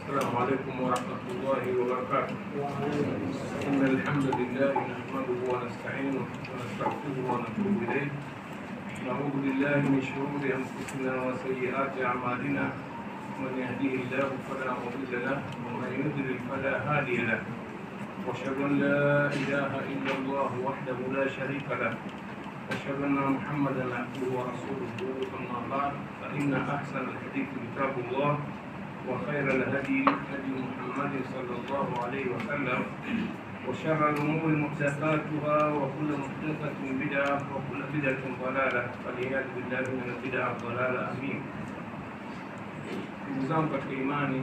السلام عليكم ورحمة الله وبركاته. إن الحمد لله نحمده ونستعينه ونستغفره ونتوب إليه. نعوذ بالله من شرور أنفسنا وسيئات أعمالنا. من يهديه الله فلا مضل له ومن يضلل فلا هادي له. وأشهد أن لا إله إلا الله وحده لا شريك له. وأشهد أن محمدا عبده ورسوله. أما بعد فإن أحسن الحديث كتاب الله وخير الهدي هدي محمد صلى الله عليه وسلم وشر الأمور محدثاتها وكل محدثة بدعة وكل بدعة ضلالة والعياذ بالله من البدع الضلالة آمين. Ndugu zangu katika imani,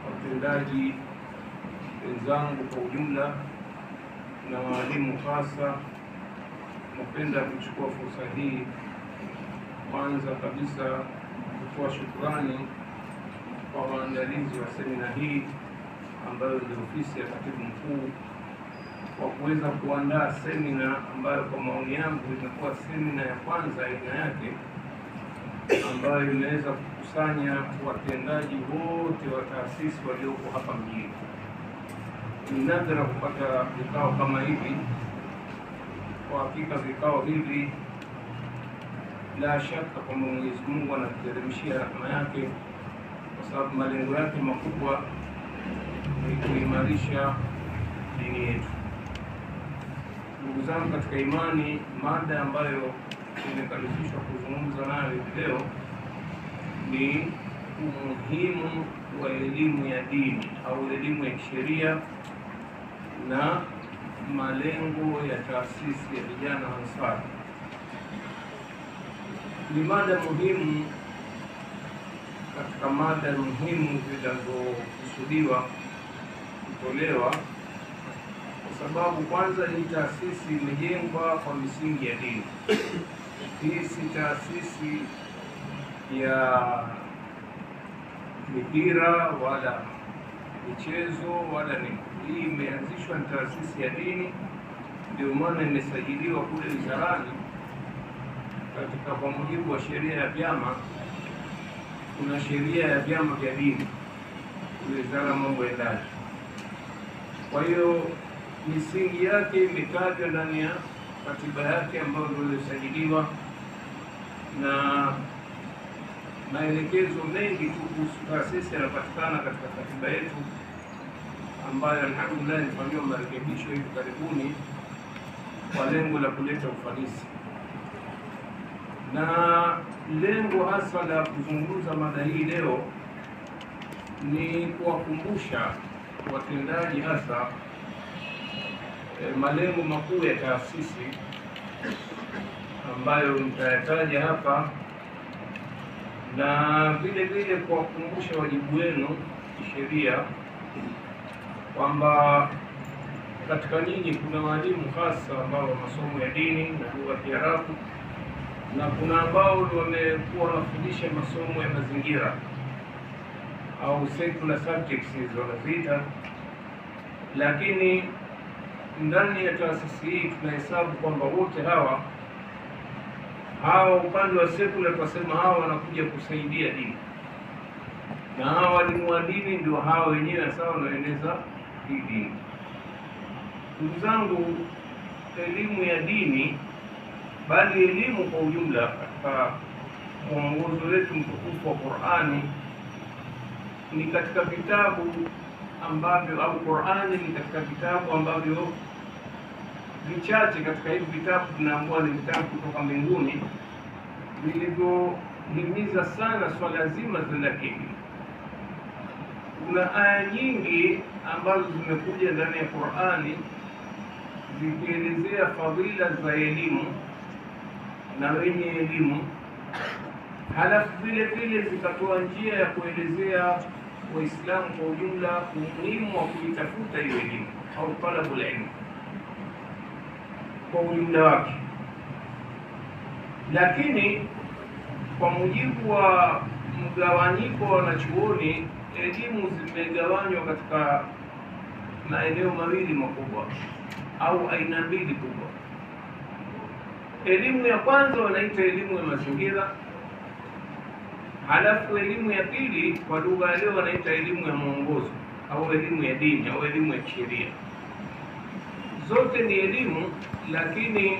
watendaji wenzangu kwa ujumla na walimu hasa, napenda kuchukua fursa hii kwanza kabisa kutoa shukrani kwa waandalizi wa semina hii ambayo ni ofisi ya katibu mkuu kwa kuweza kuandaa semina ambayo kwa maoni yangu imekuwa semina ya kwanza aina yake ambayo inaweza kukusanya watendaji wote wa taasisi walioko hapa mjini. Ni nadra kupata vikao kama hivi. Kwa hakika vikao hivi la shaka kwamba Mwenyezi Mungu anatuteremshia rahma yake, kwa sababu malengo yake makubwa ni kuimarisha dini yetu. Ndugu zangu katika imani, mada ambayo nimekalifishwa kuzungumza nayo leo ni umuhimu wa elimu ya dini au elimu ya kisheria na malengo ya taasisi ya vijana wa Ansar. Ni mada muhimu katika mada muhimu zinazokusudiwa kutolewa, kwa sababu kwanza hii taasisi imejengwa kwa misingi ya dini. Hii si taasisi ya mipira wala michezo wala nini. Hii imeanzishwa ni taasisi ya dini, ndio maana imesajiliwa kule wizarani. Katika kwa mujibu wa sheria ya vyama, kuna sheria ya vyama vya dini, wizara mambo ya ndani. Kwa hiyo misingi yake imetajwa ndani ya katiba yake ambayo ndio ilisajiliwa, na maelekezo mengi tu kuhusu taasisi yanapatikana katika katiba yetu ambayo alhamdulillah imefanyiwa marekebisho hivi karibuni kwa lengo la kuleta ufanisi. Na lengo hasa la kuzungumza mada hii leo ni kuwakumbusha watendaji hasa malengo makuu ya taasisi ambayo nitayataja hapa, na vile vile kuwakumbusha wajibu wenu kisheria kwamba katika nyinyi kuna walimu hasa ambao wa masomo ya dini na lugha ya Kiarabu, na kuna ambao wamekuwa wanafundisha masomo ya mazingira au secular subjects wanaziita. Lakini ndani ya taasisi hii tunahesabu kwamba wote hawa upande wa secular tunasema hawa wanakuja kusaidia dini, na hawa walimu wa dini ndio hawa wenyewe sawa wanaeneza hii dini. Ndugu zangu, elimu ya dini bali elimu kwa ujumla katika mwongozo wetu mtukufu wa Qur'ani ni katika vitabu ambavyo au Qur'ani ni katika vitabu ambavyo vichache katika hivi vitabu tunaambiwa ni vitabu kutoka mbinguni vilivyohimiza sana swala zima la dini. Kuna aya nyingi ambazo zimekuja ndani ya Qur'ani zikielezea fadhila za elimu na wenye elimu, halafu vile vile zikatoa njia ya kuelezea Waislamu kwa ujumla umuhimu wa kuitafuta hiyo elimu au talabul ilm kwa ujumla wake. Lakini kwa mujibu wa mgawanyiko wa wanachuoni, elimu zimegawanywa katika maeneo mawili makubwa au aina mbili kubwa. Elimu ya kwanza wanaita elimu ya mazingira, Halafu elimu ya pili kwa lugha ya leo wanaita elimu ya mwongozo au elimu ya dini au elimu ya sheria. Zote ni elimu, lakini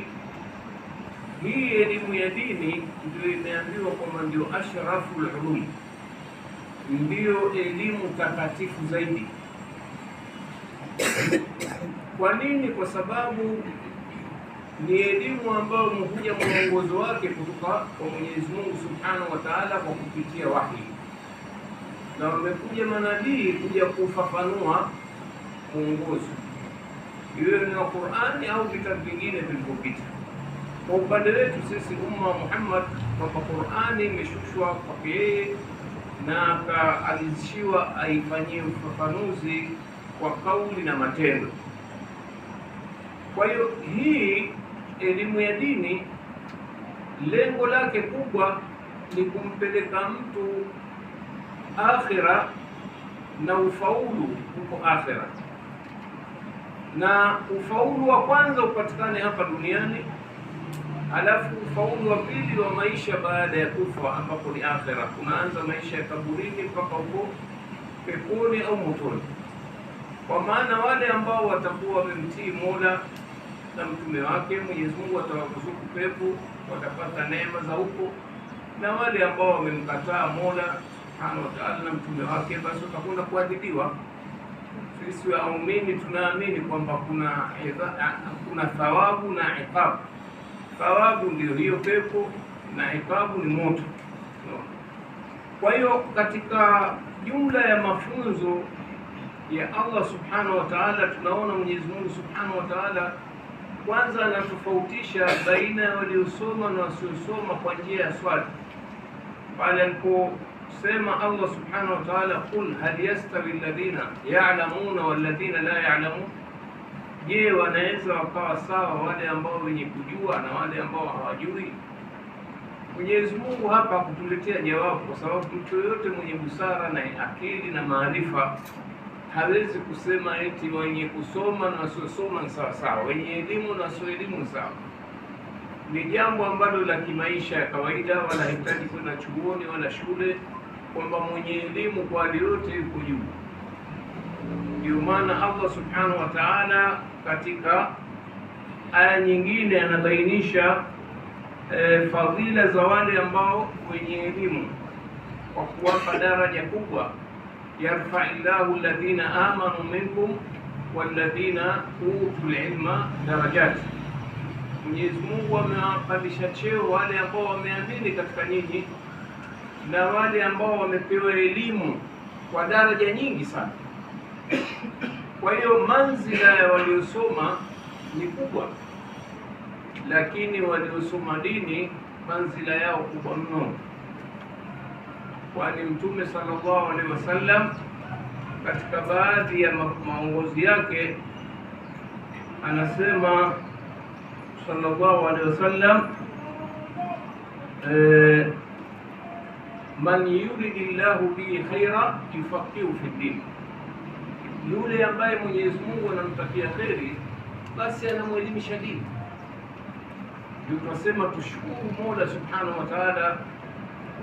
hii elimu ya dini ndio imeambiwa kwamba ndio ashraful ulum, ndio elimu takatifu zaidi. Kwa nini? Kwa sababu ni elimu ambayo mhuja mwongozo wake kutoka kwa Mwenyezi Mungu Subhanahu wa Ta'ala kwa kupitia wahi, na wamekuja manabii kuja kufafanua mwongozo, iwe ni wa Qur'ani au vitabu vingine vilivyopita. Kwa upande wetu sisi umma wa Muhammad, kwamba Qur'ani imeshushwa kwa yeye na akaalizishiwa aifanyie ufafanuzi kwa kauli na matendo. Kwa hiyo hii elimu ya dini lengo lake kubwa ni kumpeleka mtu akhira na ufaulu huko akhira, na ufaulu wa kwanza upatikane hapa duniani, halafu ufaulu wa pili wa maisha baada ya kufa, ambapo ni akhira. Kunaanza maisha ya kaburini mpaka huko peponi au motoni. Kwa maana wale ambao watakuwa wamemtii Mola na mtume wake, Mwenyezi Mungu atawaruzuku pepo, watapata neema za huko, na wale ambao wamemkataa Mola Subhanahu wa Ta'ala na mtume wake, basi watakwenda kuadhibiwa. Sisi waumini tunaamini kwamba kuna thawabu na iqabu. Thawabu ndio hiyo pepo na iqabu ni moto. Kwa hiyo katika jumla ya mafunzo ya Allah Subhanahu wa Ta'ala tunaona Mwenyezi Mungu Subhanahu wa Ta'ala kwanza anatofautisha baina ya waliosoma na wasiosoma kwa njia ya swali. Pale aliposema Allah Subhanahu wa Ta'ala, qul hal yastawi alladhina ya'lamuna walladhina la ya'lamun, je, wanaweza wakawa sawa wale ambao wenye kujua na wale ambao hawajui? Mwenyezi Mungu hapa kutuletea jawabu, kwa sababu mtu yoyote mwenye busara na akili na maarifa hawezi kusema eti wenye kusoma na wasiosoma ni sawa sawa, wenye elimu na wasio elimu ni sawa. Ni jambo ambalo la kimaisha ya kawaida, wala hitaji kwenda chuoni wala shule, kwamba mwenye elimu kwa hali yote yuko juu. Ndio maana Allah Subhanahu wa Ta'ala katika aya nyingine anabainisha fadhila za wale ambao wenye elimu kwa kuwapa daraja kubwa. Yarfa'illahu alladhina amanu minkum walladhina utul ilma darajat, Mwenyezi Mungu amewapandisha cheo wale ambao wameamini katika nyinyi na wale ambao wamepewa elimu kwa daraja nyingi sana. Kwa hiyo manzila ya waliosoma ni kubwa, lakini waliosoma dini manzila yao kubwa mno, kwani Mtume sallallahu alaihi wasallam katika baadhi ya maongozi yake anasema sallallahu alaihi wasallam, man yuridillahu bihi khaira yufaqihu fi din, yule ambaye Mwenyezi Mungu anamtakia kheri basi anamwelimisha dini. Ndio tunasema tushukuru Mola Subhanahu wa Ta'ala,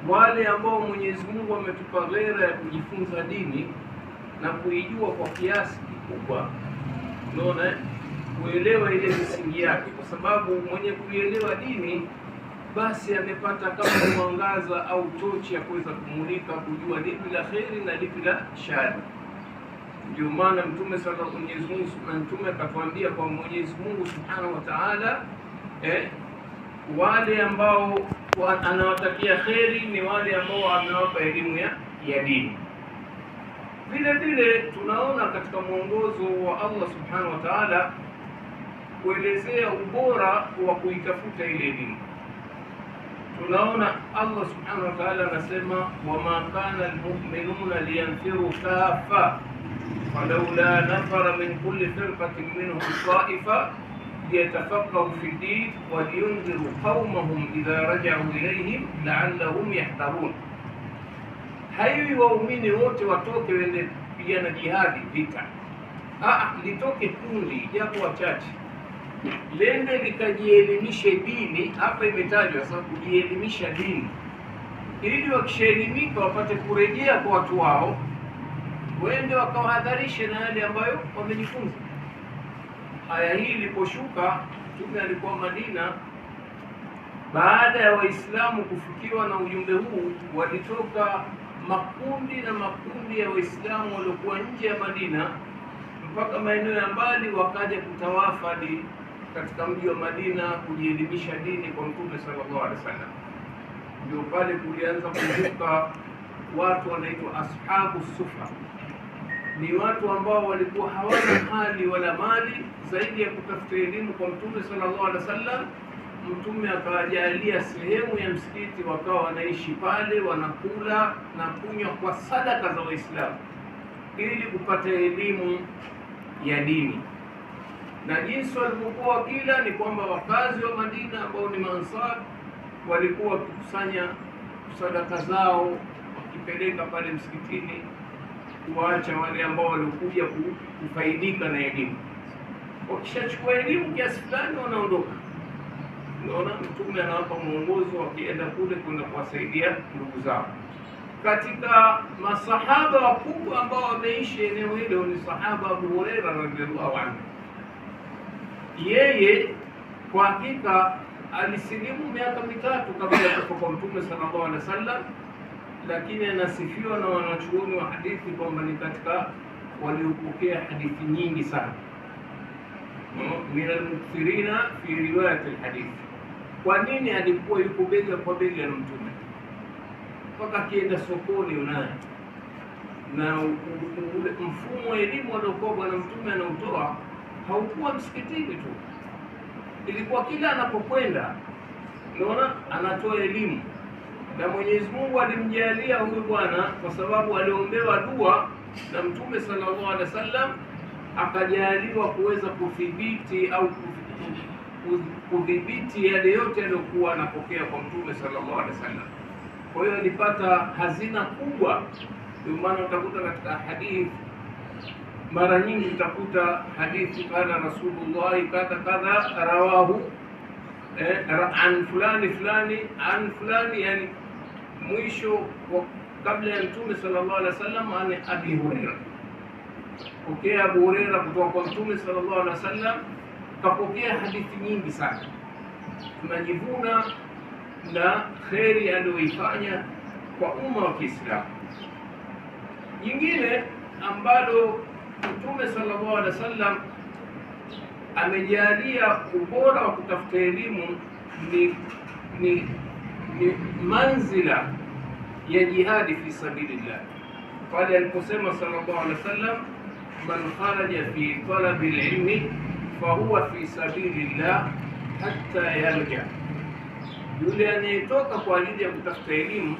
wale ambao Mwenyezi Mungu ametupa ghera ya kujifunza dini na kuijua kwa kiasi kikubwa, unaona, kuelewa ile misingi yake, kwa sababu mwenye kuelewa dini basi amepata kama mwangaza au tochi ya kuweza kumulika, kujua lipi la kheri na lipi la shari. Ndio maana Mtume sallallahu alaihi wasallam Mtume akatuambia kwa Mwenyezi Mungu Subhanahu wa Ta'ala, wale ambao anawatakia kheri ni wale ambao amewapa elimu ya dini. Vile vile tunaona katika mwongozo wa Allah Subhanahu wa Ta'ala kuelezea ubora wa kuitafuta ile elimu. Tunaona Allah Subhanahu wa Ta'ala anasema, wama kana almu'minuna liyanfiru kaffa falawla nafara min kulli firqatin minhum ta'ifa liyatafaqahu fi ddin wa liyunziru qaumahum idha raja'u ilayhim la'allahum yahdharun. Haiwi waumini wote watoke wende pigana jihadi vita, litoke kundi japo wachache lende likajielimishe dini. Hapa imetajwa sasa kujielimisha dini, ili wakishaelimika wapate kurejea kwa watu wao, wende wakawahadharishe na yale ambayo wamejifunza. Aya hii iliposhuka, Mtume alikuwa Madina. Baada ya Waislamu kufikiwa na ujumbe huu, walitoka makundi na makundi ya Waislamu waliokuwa nje ya Madina mpaka maeneo ya mbali, wakaja kutawafadi katika mji wa Madina kujielimisha dini kwa Mtume sallallahu alaihi wasallam. Ndio pale kulianza kuzuka watu wanaitwa ashabu sufa. Ni watu ambao walikuwa hawana hali wala mali zaidi ya kutafuta elimu kwa Mtume sallallahu alaihi wasallam. Mtume akawajalia sehemu ya msikiti, wakawa wanaishi pale, wanakula na kunywa kwa sadaka za Waislamu ili kupata elimu ya dini. Na jinsi walivyokuwa wakila ni kwamba wakazi wa Madina ambao ni Maansar walikuwa wakikusanya sadaka zao wakipeleka pale msikitini, kuwaacha wale ambao walikuja kufaidika na elimu. Wakishachukua elimu kiasi fulani wanaondoka. Unaona, Mtume anawapa mwongozo wakienda kule kwenda kuwasaidia ndugu zao. Katika masahaba wakubwa ambao wameishi eneo hilo ni sahaba Abu Huraira radhiallahu anhu. Yeye kwa hakika alisilimu miaka mitatu kabla ya kufa kwa Mtume sallallahu alaihi wasallam, lakini anasifiwa na wanachuoni wa hadithi kwamba ni katika waliopokea hadithi nyingi sana, min al-mukthirina fi riwayat al-hadith. Kwa nini? Alikuwa yuko bega kwa bega na Mtume mpaka akienda sokoni unaye, na ule mfumo wa elimu aliokuwa Bwana Mtume anautoa haukuwa msikitini tu, ilikuwa kila anapokwenda, unaona, anatoa elimu. Na Mwenyezi Mungu alimjalia huyu bwana kwa sababu aliombewa dua na Mtume sallallahu alaihi wasallam, akajaliwa kuweza kudhibiti au kudhibiti yale yote aliyokuwa anapokea kwa Mtume sallallahu alaihi wasallam. Kwa hiyo alipata hazina kubwa. Ndio maana utakuta katika hadithi mara nyingi utakuta hadithi kana Rasulullah kadha kadha rawahu an fulani fulani an fulani, yani mwisho kabla ya Mtume sallallahu alaihi wasallam ani Abi Huraira. Pokea Abu Huraira kutoka kwa Mtume sallallahu alaihi wasallam, kapokea hadithi nyingi sana. Tunajivuna na kheri aliyoifanya kwa umma wa Kiislamu. Jingine ambalo Mtume sallallahu alaihi wasallam amejalia ubora wa kutafuta elimu ni manzila ya jihadi fi sabilillah. Pale aliposema sallallahu alaihi wasallam, man kharaja fi talabi alilmi fahuwa fi sabilillah hatta yarja, yule anayetoka kwa ajili ya kutafuta elimu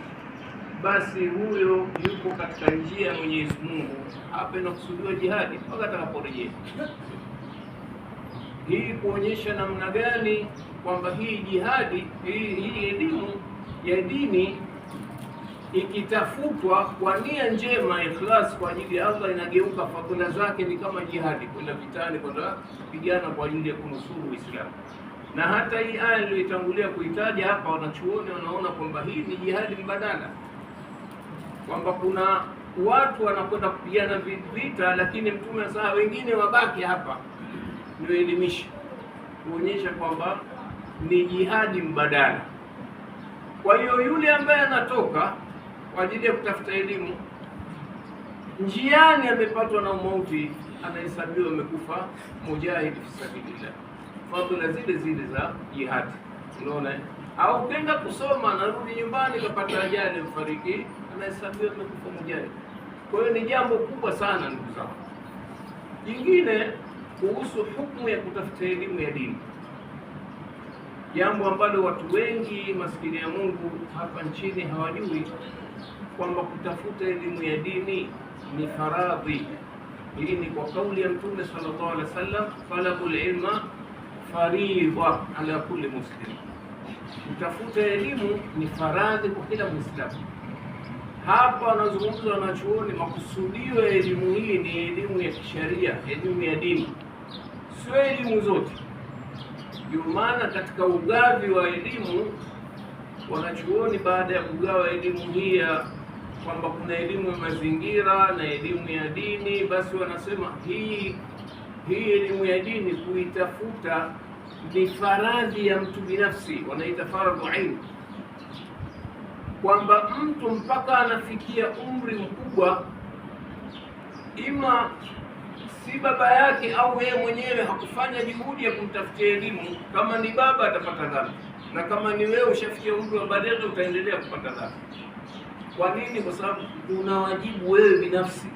basi huyo yuko katika njia ya Mwenyezi Mungu. Hapa inakusudiwa jihadi mpaka atakaporejea. Hii kuonyesha namna gani kwamba hii jihadi, hii elimu ya dini ikitafutwa kwa nia njema, ikhlas kwa ajili ya Allah, inageuka fadhila zake ni kama jihadi, kwenda vitani, kwenda kupigana kwa ajili ya kunusuru Uislamu. Na hata hii aya niliyotangulia kuitaja hapa, wanachuoni wanaona kwamba hii ni jihadi mbadala, kwamba kuna watu wanakwenda kupigana vita, lakini Mtume sasa wengine wabaki hapa ndio elimisha, kuonyesha kwamba ni jihadi mbadala. Kwa hiyo yule ambaye anatoka kwa ajili ya kutafuta elimu, njiani amepatwa na mauti, anahesabiwa amekufa mujahid fi sabilillah, fadhila zile zile za jihadi. Unaona, au kwenda kusoma narudi nyumbani kapata ajali mfariki, anahesabiwa amekufa mujahid. Kwa hiyo ni jambo kubwa sana ndugu zangu. Jingine kuhusu hukumu ya kutafuta elimu ya dini, jambo ambalo watu wengi maskini ya Mungu hapa nchini hawajui kwamba kutafuta elimu ya dini ni faradhi. Hii ni kwa kauli ya Mtume sallallahu alaihi wasallam, talabul ilma faridha ala kulli muslim. Kutafuta elimu ni faradhi kwa kila Muislamu. Hapa wanazungumza wanachuoni, makusudio ya elimu hii ni elimu ya kisheria, elimu ya dini, sio elimu zote. Ndio maana katika ugavi wa elimu wanachuoni baada ya kugawa elimu hii ya kwamba kuna elimu ya mazingira na elimu ya dini, basi wanasema hii elimu ya dini kuitafuta ni faradhi ya mtu binafsi, wanaita faradhu ain, kwamba mtu mpaka anafikia umri mkubwa, ima si baba yake au yeye mwenyewe hakufanya juhudi ya kumtafutia elimu. Kama ni baba atapata dhambi, na kama ni wewe ushafikia umri wa baligh utaendelea kupata dhambi. Kwa nini? Kwa sababu una wajibu wewe binafsi,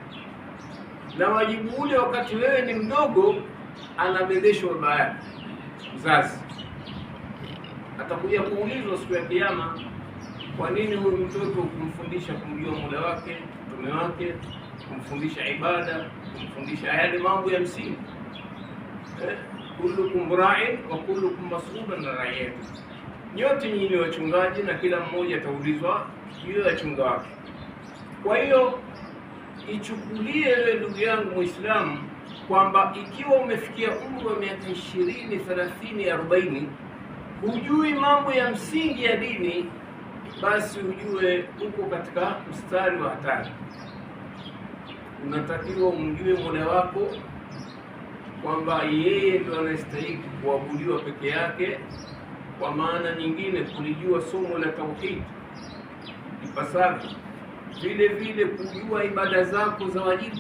na wajibu ule wakati wewe ni mdogo anabebeshwa baba yake mzazi. Atakuja kuulizwa siku ya Kiyama, kwa nini huyu mtoto kumfundisha kumjua Mola wake, mtume wake, kumfundisha ibada, kumfundisha yale mambo ya msingi? Kullukum ra'in wa kullukum mas'ulun an ra'iyati, nyote nyinyi ni wachungaji na kila mmoja ataulizwa juu ya chunga wake. Kwa hiyo ichukulie wewe ndugu yangu Muislamu kwamba ikiwa umefikia umri wa miaka 20, 30, 40 hujui mambo ya msingi ya dini, basi ujue uko katika mstari wa hatari. Unatakiwa umjue Mola wako kwamba yeye ndio anastahili kuabudiwa peke yake. Kwa maana nyingine, kulijua somo la tauhid ipasavyo, vile vile kujua ibada zako za wajibu.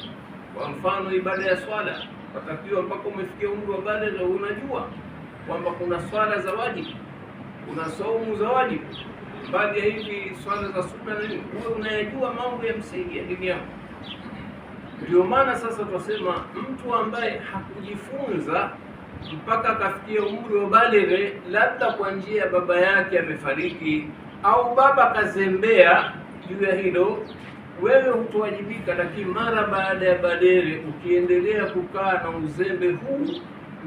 Kwa mfano, ibada ya swala watakiwa mpaka umefikia umri wa baligh unajua kwamba kuna swala za wajibu, kuna saumu za wajibu, baadhi ya hivi swala za sunna, na wewe unayajua mambo ya msingi ya dini yako. Ndio maana sasa tunasema mtu ambaye hakujifunza mpaka akafikia umri wa baligh, labda kwa njia ya baba yake amefariki au baba kazembea juu ya hilo, wewe hutowajibika. Lakini mara baada ya baligh ukiendelea kukaa na uzembe huu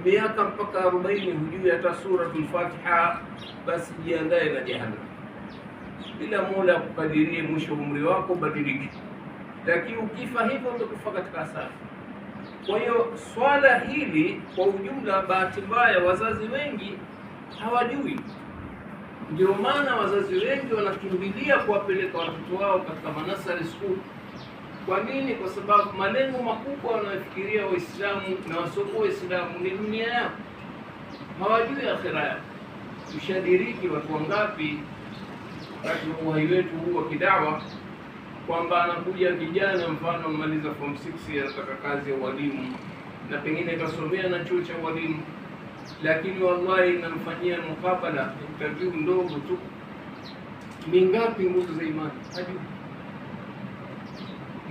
miaka mpaka 40 hujui hata suratul Fatiha, basi jiandae na jahannam. Bila Mola kukadirie mwisho umri wako badiliki, lakini ukifa hivyo utakufa katika hasara. Kwa hiyo swala hili kwa ujumla, bahati mbaya wazazi wengi hawajui. Ndio maana wazazi wengi wanakimbilia kuwapeleka watoto wao katika manasari school. Kwa nini? Kwa sababu malengo makubwa wanayofikiria Waislamu na wasiokuwa Waislamu ni dunia yao, hawajui akhira yao. Tushadiriki watu wangapi wakati wa uhai wetu huu wa kidawa, kwamba anakuja kijana mfano amaliza form 6 anataka kazi ya ualimu na pengine kasomea na chuo cha ualimu, lakini wallahi namfanyia mukabala interview ndogo tu, mingapi nguzo za imani hajui,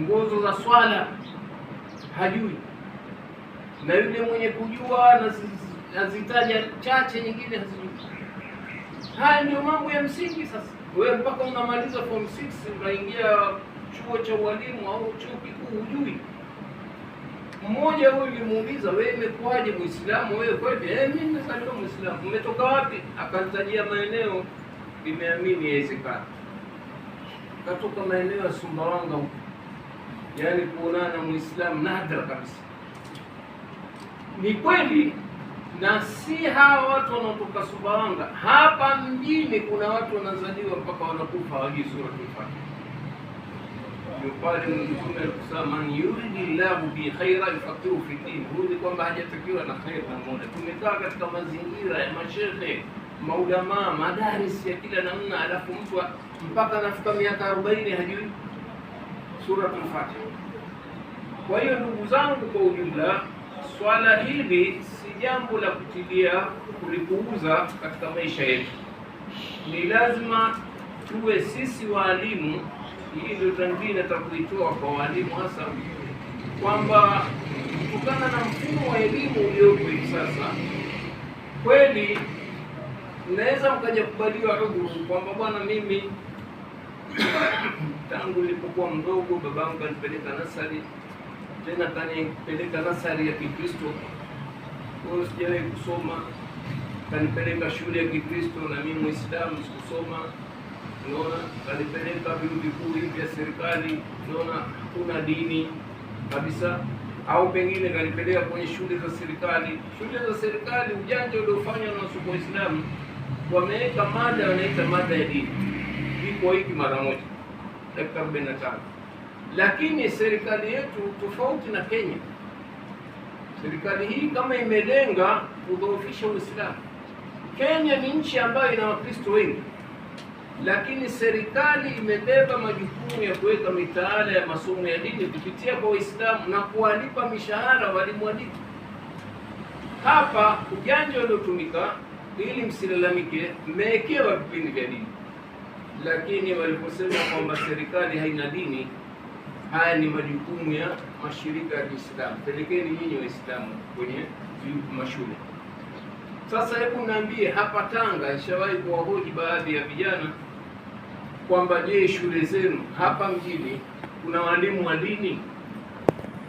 nguzo za swala hajui, na yule mwenye kujua nazitaja chache, nyingine hazijui. Haya ndio mambo ya msingi. Sasa wewe mpaka unamaliza form 6 unaingia chuo cha ualimu au chuo kikuu hujui. Mmoja huyu nilimuuliza, wewe imekuwaje Muislamu wewe? Kweli mimi nimezaliwa Muislamu. Umetoka wapi? Akanitajia maeneo, nimeamini yawezekana. Katoka maeneo ya Sumbawanga huko, yaani kuonana Muislamu nadra kabisa. Ni kweli, na si hawa watu wanaotoka Sumbawanga. Hapa mjini kuna watu wanazaliwa mpaka wanakufa hawajui suratul Fatiha. Ndio pale Mtume alisema, man yuridillahu bi khaira yufaqihu fi din. Huyu kwamba hajatakiwa na khair na Mola. Tumekaa katika mazingira ya mashehe, maulama, madaris ya kila namna, alafu mtu mpaka anafika miaka 40 hajui suratul Fatiha. Kwa hiyo ndugu zangu, kwa ujumla swala hili si jambo la kutilia kulipuuza katika maisha yetu. Ni lazima tuwe sisi waalimu. Hii ndio tanbih natakuitoa kwa walimu hasa, kwamba kutokana na mfumo wa elimu uliopo hivi sasa, kweli mnaweza mkaja kubaliwa udhuru kwamba bwana, mimi tangu nilipokuwa mdogo babangu kanipeleka nasari, tena kanipeleka nasari ya Kikristo, kwa sijawahi kusoma, kanipeleka shule ya Kikristo na mimi Muislamu sikusoma. Unaona, kanipeleka vyuo vikuu hivi vya serikali, unaona hakuna dini kabisa. Au pengine kanipeleka kwenye shule za serikali. Shule za serikali, ujanja uliofanywa na Waislamu, wameweka mada wanaita mada ya dini, iko hiki mara moja dakika 45. Lakini serikali yetu tofauti na Kenya. Serikali hii kama imelenga kudhoofisha Uislamu. Kenya ni nchi ambayo ina Wakristo wengi, lakini serikali imebeba majukumu ya kuweka mitaala ya masomo ya dini kupitia kwa Waislamu na kuwalipa mishahara walimu wa dini. Hapa ujanja uliotumika, ili msilalamike, mmewekewa vipindi vya dini, lakini waliposema kwamba serikali haina dini, haya ni majukumu ya mashirika ya Kiislamu, pelekeni nyinyi Waislamu kwenye mashule. Sasa hebu niambie, hapa Tanga nishawahi kuwahoji baadhi ya vijana kwamba je, shule zenu hapa mjini kuna walimu wa dini?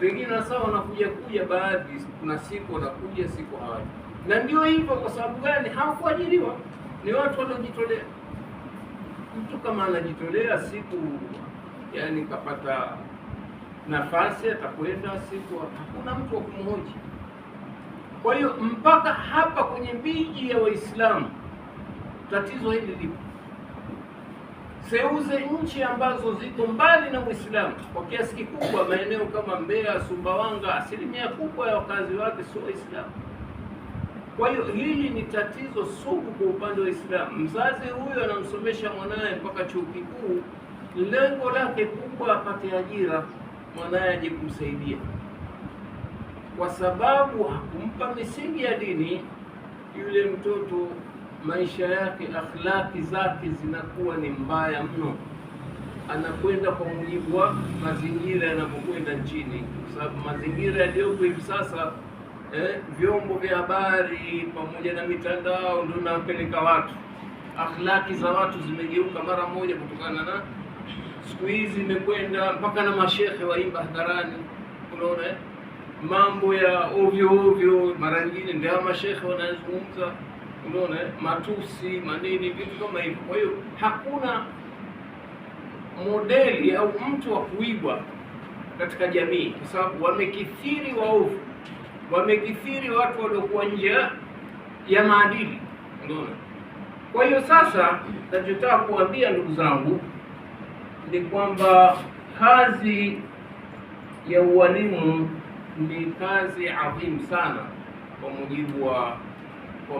Pengine sasa wanakuja baadhi, kuna siku wanakuja, siku hawaji. Na ndio hivyo. Kwa sababu gani? Hawakuajiriwa, ni watu waliojitolea. Mtu kama anajitolea, siku yani kapata nafasi atakwenda, siku hakuna mtu wa kumhoji. Kwa hiyo mpaka hapa kwenye miji ya Waislamu tatizo hili lipo. Seuze nchi ambazo ziko mbali na Uislamu kwa kiasi kikubwa, maeneo kama Mbeya, Sumbawanga, asilimia kubwa ya wakazi wake sio Waislamu. Kwa hiyo hili ni tatizo sugu kwa upande wa Uislamu. Mzazi huyo anamsomesha mwanaye mpaka chuo kikuu, lengo lake kubwa apate ajira, mwanaye aje kumsaidia. Kwa sababu hakumpa misingi ya dini, yule mtoto maisha yake, akhlaki zake zinakuwa ni mbaya mno. Anakwenda kwa mujibu wa mazingira yanapokwenda nchini, kwa sababu mazingira yaliyopo hivi sasa, vyombo vya habari pamoja na mitandao ndio inapeleka watu. Akhlaki za watu zimegeuka mara moja, kutokana na siku hizi imekwenda mpaka na mashehe waimba hadharani. Unaona mambo ya ovyo ovyo, mara nyingine ndio mashehe wanazungumza, unaona matusi, manini, vitu kama hivyo. Kwa hiyo hakuna modeli au mtu wa kuigwa katika jamii, kwa sababu wamekithiri waovu, wamekithiri watu waliokuwa nje ya maadili, unaona. Kwa hiyo sasa nachotaka kuambia ndugu zangu ni kwamba kazi ya ualimu ni kazi adhimu sana, kwa mujibu wa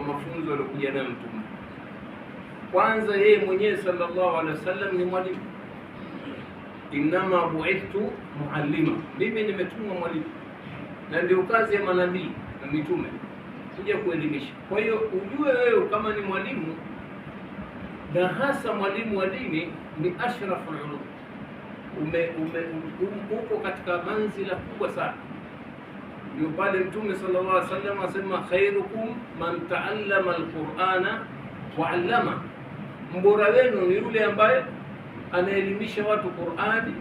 mafunzo aliyokuja nayo Mtume. Kwanza yeye mwenyewe sallallahu alaihi wasallam ni mwalimu, innama bu'ithtu muallima, mimi nimetumwa mwalimu, na ndio kazi ya manabii na mitume kuja kuelimisha. Kwa hiyo ujue wewe kama ni mwalimu, na hasa mwalimu wa dini, ni ashraful ulum, uko katika manzila kubwa sana. Ndio pale Mtume sallallahu alaihi wasallam asema, khairukum man taallama alqur'ana wa 'allama, mbora wenu ni yule ambaye anaelimisha watu Qur'ani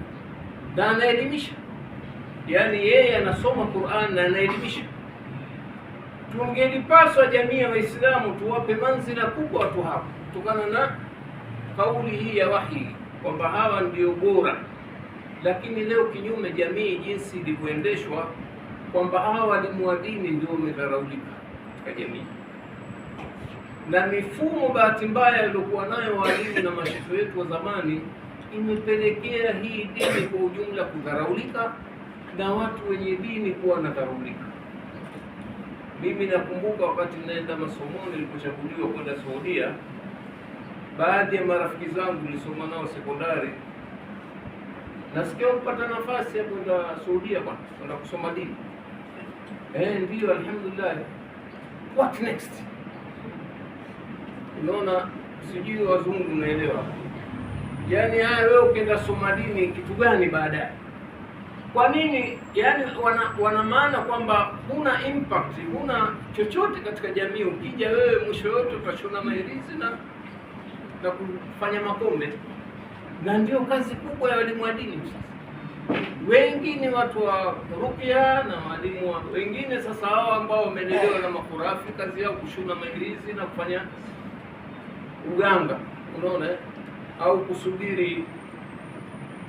na anaelimisha, yani yeye anasoma Qur'an na anaelimisha. Tungelipaswa jamii ya Waislamu tuwape manzila kubwa watu hawa, kutokana na kauli hii ya wahi kwamba hawa ndio bora. Lakini leo kinyume, jamii jinsi ilivyoendeshwa, kwamba hawa walimu wa dini ndio wamedharaulika katika jamii, na mifumo bahati mbaya iliyokuwa nayo walimu na mashehe wetu wa zamani imepelekea hii dini kwa ujumla kudharaulika na watu wenye dini kuwa wanadharaulika. Mimi nakumbuka wakati ninaenda masomoni, nilipochaguliwa kwenda Saudia, baadhi ya marafiki zangu nilisoma nao sekondari, nasikia kupata nafasi ya kwenda Saudia kwenda kusoma dini. Ndio, alhamdulillah. What next? Unaona, sijui wazungu unaelewa. Yaani haya, wewe ukienda soma dini kitu gani baadaye? Kwa nini? Yaani wana maana kwamba huna impact, huna chochote katika jamii. Ukija wewe mwisho yote utashona mahirizi na kufanya makombe. Na ndio kazi kubwa ya walimu wa dini sasa. Wengi ni watu wa ruqya na walimu wengine sasa hao ambao wamelelewa na makurafi, kazi yao kushona mahirizi na kufanya uganga, unaona, au kusubiri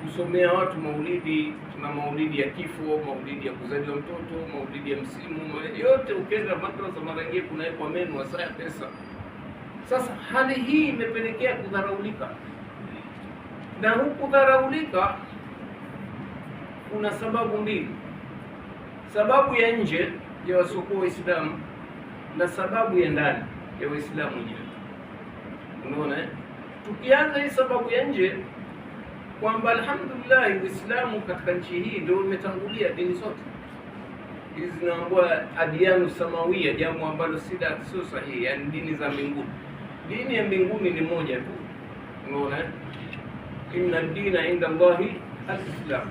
kusomea watu maulidi. Tuna maulidi ya kifo, maulidi ya kuzaliwa mtoto, maulidi ya msimu, yote ukenda madrasa mara nyingi kunawekwa menu saa ya pesa. Sasa hali hii imepelekea kudharaulika, na huku kudharaulika kuna sababu mbili: sababu ya nje ya wasiokuwa Waislamu na sababu ya ndani ya Waislamu wenyewe. Unaona, tukianza hii sababu ya nje, kwamba alhamdulillah Uislamu katika nchi hii ndio umetangulia dini zote hizi zinaambua adianu samawia, jambo ambalo sio sahihi, yani dini za mbinguni. Dini ya mbinguni ni moja tu, unaona, inna dina inda Allahi al-Islam.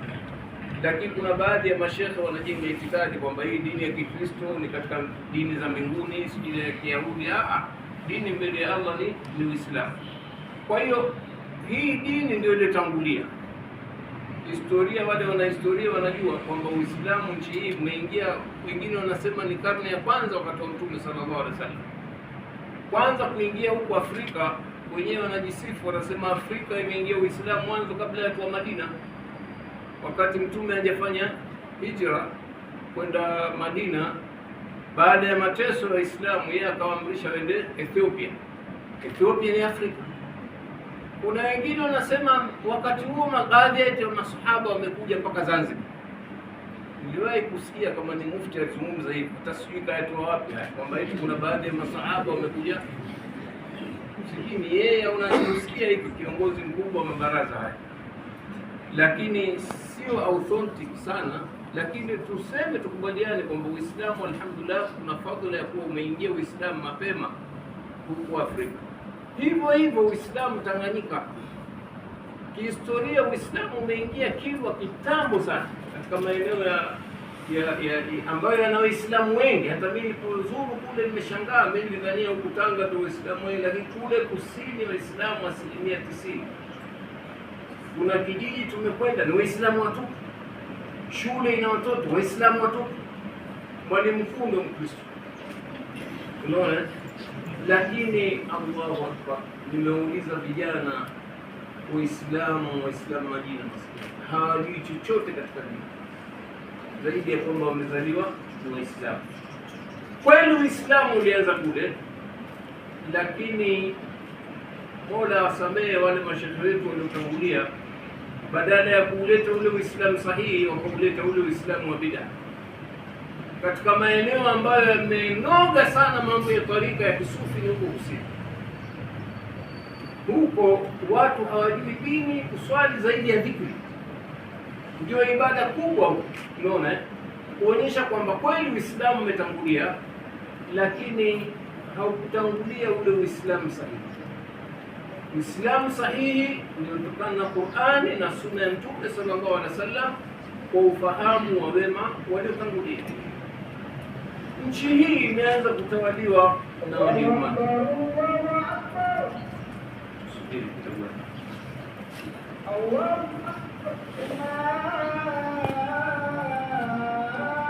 Lakini kuna baadhi ya mashekhe wanajenga itikadi kwamba hii dini ya Kikristo ni katika dini za mbinguni, si dini ya Kiyahudi. Dini mbele ya Allah ni Uislamu. Kwa hiyo hii dini ndio iliyotangulia. Historia, wale wanahistoria wanajua kwamba Uislamu nchi hii umeingia, wengine wanasema ni karne ya kwanza wakati wa Mtume sallallahu alaihi wasallam. Kwanza kuingia huko Afrika, wenyewe wanajisifu, wanasema Afrika imeingia Uislamu mwanzo kabla ya kuwa Madina. Wakati Mtume hajafanya hijra kwenda Madina, baada ya mateso ya Waislamu, yeye akawaamrisha waende Ethiopia. Ethiopia ni Afrika. Kuna wengine wanasema wakati huo baadhi ya masahaba wamekuja mpaka Zanzibar. Niliwahi kusikia kama ni mufti azungumza hivi, taswiri kaitoa wapi kwamba hivi kuna baadhi ya masahaba wamekuja. Msikini yeye au unasikia hivi kiongozi mkubwa wa mabaraza haya, lakini sio authentic sana. Lakini tuseme, tukubaliane kwamba Uislamu alhamdulillah kuna fadhila ya kuwa umeingia Uislamu mapema huko Afrika. Hivyo hivyo Uislamu Tanganyika, kihistoria Uislamu umeingia Kilwa kitambo sana, katika maeneo ya ambayo yana Waislamu wengi. Hata mimi nilipozuru kule nimeshangaa, mimi nilidhania huko Tanga ndio Waislamu wengi, lakini kule kusini Waislamu 90%. Kuna kijiji tumekwenda ni Waislamu watupu, shule ina watoto Waislamu watupu, mwalimu mkuu ndio Mkristo. Unaona? Lakini Allahu Akbar, nimeuliza vijana Waislamu Madina hawajui chochote katika dini zaidi ya kwamba wamezaliwa ni Waislamu. Kweli Uislamu ulianza kule, lakini Mola wasamehe wale mashehe wetu waliotangulia, badala ya kuleta ule Uislamu sahihi wakauleta ule Uislamu wa bid'a. Katika maeneo ambayo yamenoga sana mambo ya tarika ya kisufi ni huko kusini. Huko watu hawajui dini, kuswali zaidi ya dhikri ndio ibada kubwa. Unaona, kuonyesha kwamba kweli Uislamu umetangulia, lakini haukutangulia ule Uislamu sahihi. Uislamu sahihi uliotokana na Qur'ani na Sunna ya Mtume sallallahu alaihi wasallam kwa ufahamu wa wema waliotangulia. Nchi hii imeanza kutawaliwa na Wajerumani.